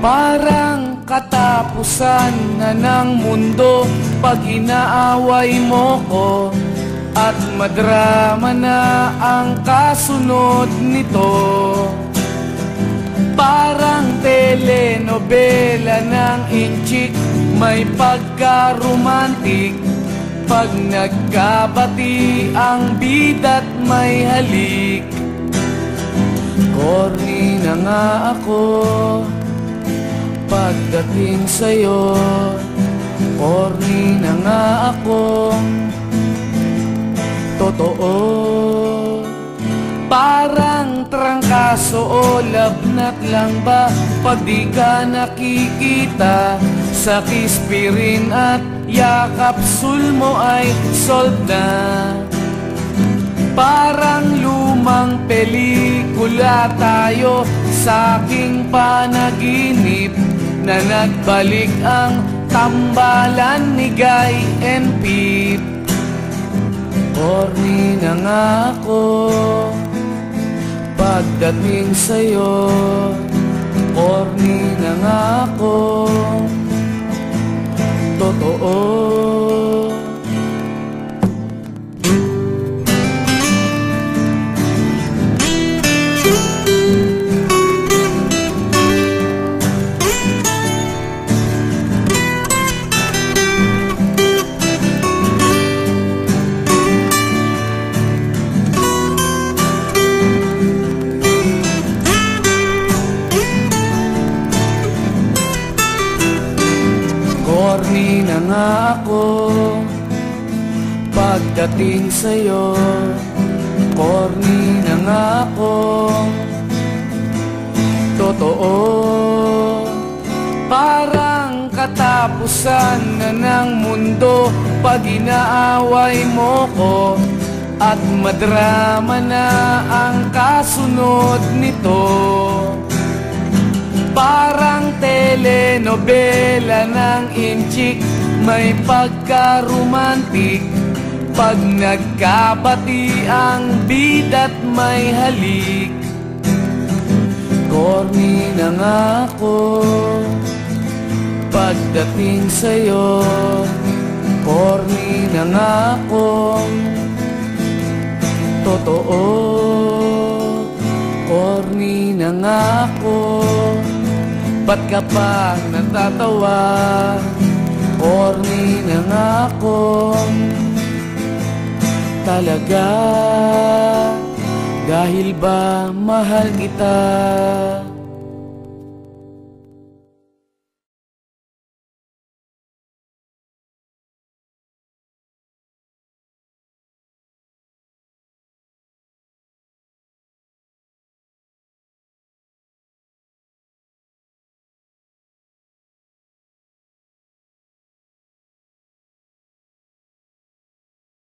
Parang katapusan na ng mundo pag inaaway mo ko, at madrama na ang kasunod nito. Parang telenovela ng inchik, may pagka-romantic pag nagkabati ang bida't may halik. Corny na nga ako pagdating sa'yo, corny na nga akong totoo. Parang trangkaso o labnat lang ba pag di ka nakikita? Sa kispirin at yakapsul mo ay solved na. Parang lumang pelikula tayo sa aking panaginip, na nagbalik ang tambalan ni Guy and Pete. Corny na nga ako pagdating sa'yo, corny na nga ako totoo. Corny na nga ako pagdating sa'yo, corny na nga ako totoo. Parang katapusan na ng mundo pag inaaway mo ko, at madrama na ang kasunod nito. Parang telenovela ng inchik, may pagka-romantic pag nagkabati ang bida't may halik. Corny na nga ako pagdating sa'yo, corny na nga akong totoo. Corny na nga ako, ba't ka pa natatawa? Corny na nga ako talaga, dahil ba mahal kita?